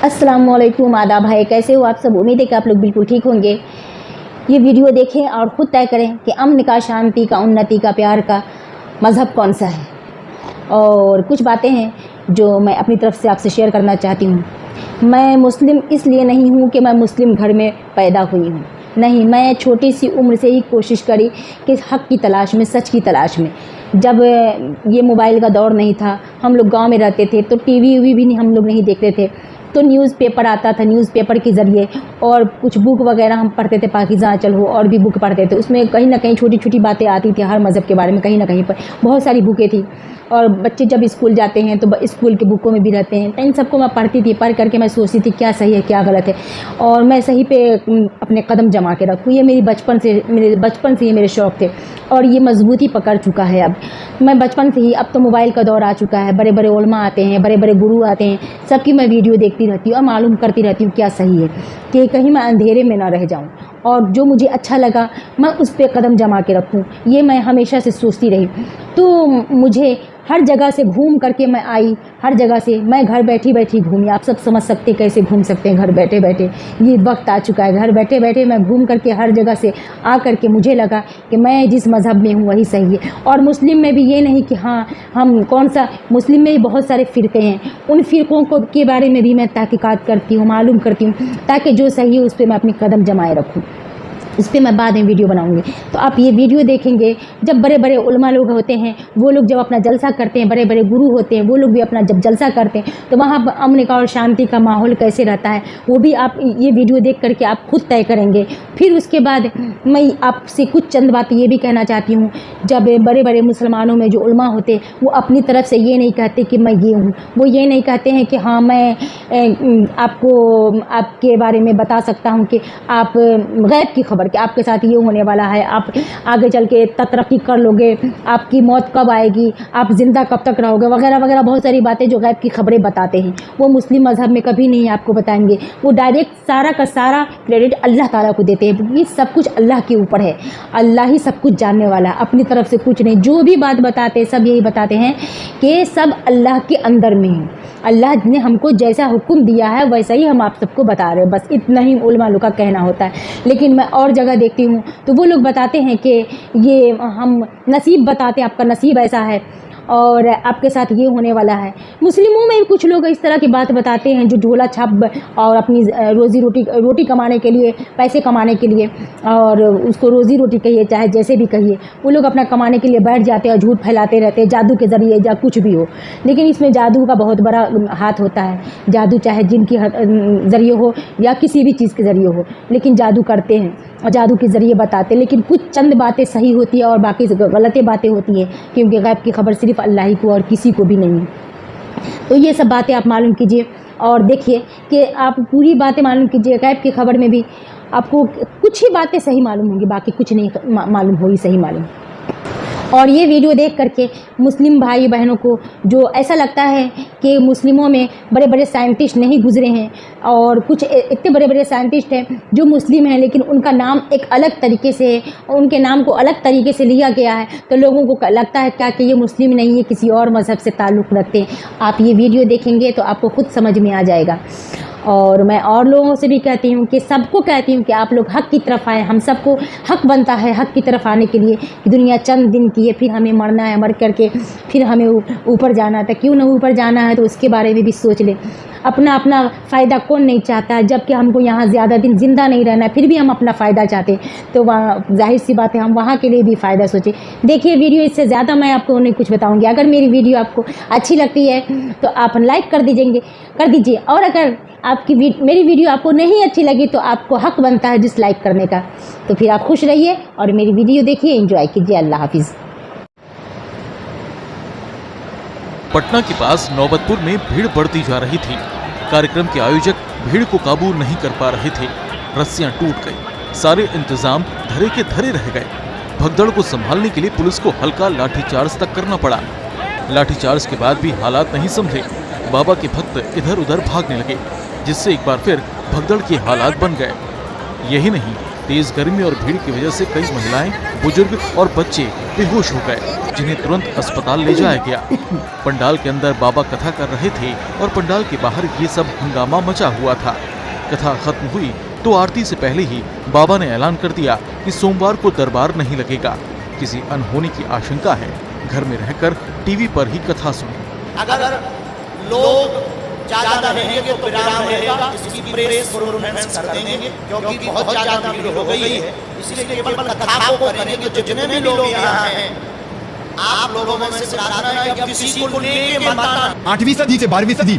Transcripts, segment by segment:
अस्सलाम वालेकुम, आदाब है। कैसे हो आप सब? उम्मीद है कि आप लोग बिल्कुल ठीक होंगे। ये वीडियो देखें और ख़ुद तय करें कि अमन का, शांति का, उन्नति का, प्यार का मज़हब कौन सा है। और कुछ बातें हैं जो मैं अपनी तरफ से आपसे शेयर करना चाहती हूँ। मैं मुस्लिम इसलिए नहीं हूँ कि मैं मुस्लिम घर में पैदा हुई हूँ, नहीं, मैं छोटी सी उम्र से ही कोशिश करी कि हक़ की तलाश में, सच की तलाश में। जब ये मोबाइल का दौर नहीं था, हम लोग गांव में रहते थे, तो टीवी भी हम लोग नहीं देखते थे, तो न्यूज़पेपर आता था, न्यूज़पेपर के ज़रिए और कुछ बुक वगैरह हम पढ़ते थे, पाकीज़ा चल हो और भी बुक पढ़ते थे। उसमें कहीं ना कहीं छोटी छोटी बातें आती थी हर मज़हब के बारे में, कहीं ना कहीं पर बहुत सारी बुकें थी। और बच्चे जब स्कूल जाते हैं तो स्कूल की बुकों में भी रहते हैं, तो इन सबको मैं पढ़ती थी। पढ़ करके मैं सोचती थी क्या सही है क्या गलत है, और मैं सही पे अपने कदम जमा के रखूँ। ये मेरे बचपन से ये मेरे शौक़ थे और ये मजबूती पकड़ चुका है। अब मैं बचपन से ही, अब तो मोबाइल का दौर आ चुका है, बड़े बड़े उलमा आते हैं, बड़े बड़े गुरु आते हैं, सबकी मैं वीडियो देखती रहती हूँ और मालूम करती रहती हूँ क्या सही है, कि कहीं मैं अंधेरे में ना रह जाऊँ और जो मुझे अच्छा लगा मैं उस पर कदम जमा के रखूँ। ये मैं हमेशा से सोचती रही। तो मुझे हर जगह से घूम करके मैं आई, हर जगह से मैं घर बैठी बैठी घूमी। आप सब समझ सकते कैसे घूम सकते हैं घर बैठे बैठे। ये वक्त आ चुका है, घर बैठे बैठे मैं घूम करके हर जगह से आ करके मुझे लगा कि मैं जिस मज़हब में हूँ वही सही है। और मुस्लिम में भी ये नहीं कि हाँ हम कौन सा, मुस्लिम में भी बहुत सारे फ़िरक़े हैं, उन फ़िरक़ों को के बारे में भी मैं तहक़ीक़ात करती हूँ, मालूम करती हूँ, ताकि जो सही है उस पर मैं अपनी कदम जमाए रखूँ। इस पर मैं बाद में वीडियो बनाऊंगी। तो आप ये वीडियो देखेंगे, जब बड़े बड़े उलमा लोग होते हैं, वो लोग जब अपना जलसा करते हैं, बड़े बड़े गुरु होते हैं, वो लोग भी अपना जब जलसा करते हैं, तो वहाँ अमन का और शांति का माहौल कैसे रहता है, वो भी आप ये वीडियो देख करके आप खुद तय करेंगे। फिर उसके बाद मैं आपसे कुछ चंद बातें ये भी कहना चाहती हूँ। जब बड़े बड़े मुसलमानों में जो उलमा होते हैं, वो अपनी तरफ से ये नहीं कहते कि मैं ये हूँ, वो ये नहीं कहते हैं कि हाँ मैं आपको आपके बारे में बता सकता हूँ कि आप गैब की खबर कि आपके साथ ये होने वाला है, आप आगे चल के तरक्की कर लोगे, आपकी मौत कब आएगी, आप ज़िंदा कब तक रहोगे, वगैरह वगैरह बहुत सारी बातें जो गैब की खबरें बताते हैं, वो मुस्लिम मज़हब में कभी नहीं आपको बताएंगे। वो डायरेक्ट सारा का सारा क्रेडिट अल्लाह ताला को देते हैं। ये सब कुछ अल्लाह के ऊपर है, अल्लाह ही सब कुछ जानने वाला है, अपनी तरफ से कुछ नहीं। जो भी बात बताते हैं सब यही बताते हैं कि सब अल्लाह के अंदर में है। अल्लाह ने हमको जैसा हुक्म दिया है वैसा ही हम आप सबको बता रहे हैं, बस इतना ही उलमा लोग का कहना होता है। लेकिन मैं और जगह देखती हूँ तो वो लोग बताते हैं कि ये हम नसीब बताते हैं, आपका नसीब ऐसा है और आपके साथ ये होने वाला है। मुस्लिमों में भी कुछ लोग इस तरह की बात बताते हैं जो झोला छाप और अपनी रोटी कमाने के लिए, पैसे कमाने के लिए, और उसको रोज़ी रोटी कहिए चाहे जैसे भी कहिए, वो लोग अपना कमाने के लिए बैठ जाते हैं और झूठ फैलाते रहते हैं, जादू के ज़रिए या कुछ भी हो। लेकिन इसमें जादू का बहुत बड़ा हाथ होता है। जादू चाहे जिनकी ज़रिए हो या किसी भी चीज़ के ज़रिए हो, लेकिन जादू करते हैं और जादू के ज़रिए बताते हैं। लेकिन कुछ चंद बातें सही होती है और बाकी गलत बातें होती हैं, क्योंकि गैब की खबर सिर्फ अल्लाह ही को और किसी को भी नहीं है। तो ये सब बातें आप मालूम कीजिए और देखिए कि आप पूरी बातें मालूम कीजिए। गैब की खबर में भी आपको कुछ ही बातें सही मालूम होंगी, बाकी कुछ नहीं मालूम होगी सही मालूम। और ये वीडियो देख करके मुस्लिम भाई बहनों को जो ऐसा लगता है कि मुस्लिमों में बड़े बड़े साइंटिस्ट नहीं गुजरे हैं, और कुछ इतने बड़े बड़े साइंटिस्ट हैं जो मुस्लिम हैं लेकिन उनका नाम एक अलग तरीके से, उनके नाम को अलग तरीके से लिया गया है, तो लोगों को लगता है क्या कि ये मुस्लिम नहीं है, किसी और मज़हब से ताल्लुक़ रखते हैं। आप ये वीडियो देखेंगे तो आपको खुद समझ में आ जाएगा। और मैं और लोगों से भी कहती हूँ कि सबको कहती हूँ कि आप लोग हक़ की तरफ आएँ। हम सबको हक़ बनता है हक़ की तरफ आने के लिए। दुनिया चंद दिन की है, फिर हमें मरना है, मर करके फिर हमें ऊपर जाना है। तो क्यों ना ऊपर जाना है तो उसके बारे में भी सोच लें। अपना अपना फ़ायदा कौन नहीं चाहता है, जबकि हमको यहाँ ज़्यादा दिन ज़िंदा नहीं रहना है, फिर भी हम अपना फ़ायदा चाहते हैं, तो वहाँ जाहिर सी बात है हम वहाँ के लिए भी फ़ायदा सोचें। देखिए वीडियो, इससे ज़्यादा मैं आपको नहीं कुछ बताऊँगी। अगर मेरी वीडियो आपको अच्छी लगती है तो आप लाइक कर दीजिए, और अगर आपकी मेरी वीडियो आपको नहीं अच्छी लगी तो आपको हक़ बनता है डिसलाइक करने का। तो फिर आप खुश रहिए और मेरी वीडियो देखिए, एंजॉय कीजिए। अल्लाह हाफिज़। पटना के पास नौबतपुर में भीड़ बढ़ती जा रही थी। कार्यक्रम के आयोजक भीड़ को काबू नहीं कर पा रहे थे। रस्सियां टूट गई, सारे इंतजाम धरे के धरे रह गए। भगदड़ को संभालने के लिए पुलिस को हल्का लाठीचार्ज तक करना पड़ा। लाठीचार्ज के बाद भी हालात नहीं संभले। बाबा के भक्त इधर उधर भागने लगे, जिससे एक बार फिर भगदड़ के हालात बन गए। यही नहीं, तेज गर्मी और भीड़ की वजह से कई महिलाएं, बुजुर्ग और बच्चे बेहोश हो गए, जिन्हें तुरंत अस्पताल ले जाया गया। पंडाल के अंदर बाबा कथा कर रहे थे और पंडाल के बाहर ये सब हंगामा मचा हुआ था। कथा खत्म हुई तो आरती से पहले ही बाबा ने ऐलान कर दिया कि सोमवार को दरबार नहीं लगेगा। किसी अनहोनी की आशंका है, घर में रहकर टीवी पर ही कथा सुने। अगर लोग ज्यादा रहेंगे तो विराम रहेगा, इसकी प्रेस कॉन्फ्रेंस कर देंगे, क्योंकि बहुत ज्यादा भीड़ हो गई है, इसलिए केवल कथाओं को करेंगे। जितने भी लोग यहाँ हैं, आप लोगों में से प्रार्थना है कि किसी को लेके मत आना। 8वीं सदी से 12वीं सदी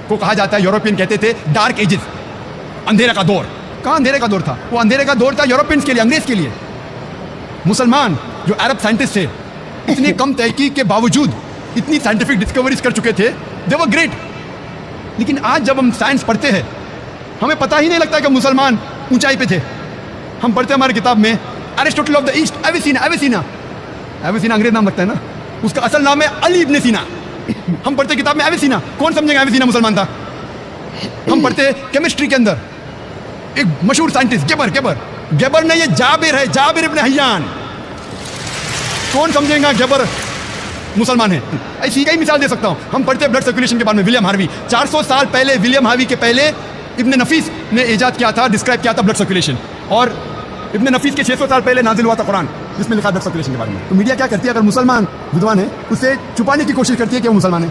को कहा जाता है, यूरोपियन कहते थे डार्क एजेस, अंधेरे का दौर। कहाँ अंधेरे का दौर था? वो अंधेरे का दौर था यूरोपियंस के लिए, अंग्रेज के लिए। मुसलमान जो अरब साइंटिस्ट थे, इतने कम तहकीक के बावजूद इतनी साइंटिफिक डिस्कवरीज कर चुके थे, दे वर ग्रेट। लेकिन आज जब हम साइंस पढ़ते हैं, हमें पता ही नहीं लगता कि मुसलमान ऊंचाई पे थे। हम पढ़ते हैं हमारी किताब में एरिस्टोटल ऑफ द ईस्ट, एविसीना अंग्रेज नाम लगता है ना, उसका असल नाम है अली इब्न सीना। हम पढ़ते किताब में एविसीना, कौन समझेगा एविसीना मुसलमान था? हम पढ़ते केमिस्ट्री के अंदर एक मशहूर साइंटिस्ट गेबर नहीं, ये जाबिर है, जाबिर इब्न हय्यान। कौन समझेगा गेबर मुसलमान है? ऐसी कई मिसाल दे सकता हूं। हम पढ़ते ब्लड सर्कुलेशन के बारे में, विलियम हार्वी 400 साल पहले, विलियम हार्वी के पहले इब्न नफीस ने इजाद किया था, डिस्क्राइब किया था ब्लड सर्कुलेशन। और इब्न नफीस के 600 साल पहले नाजिल हुआ था कुरान, जिसमें लिखा ब्लड सर्कुलेशन के बारे में। तो मीडिया क्या करती है? अगर मुसलमान विद्वान है, उसे छुपाने की कोशिश करती है कि वो मुसलमान है।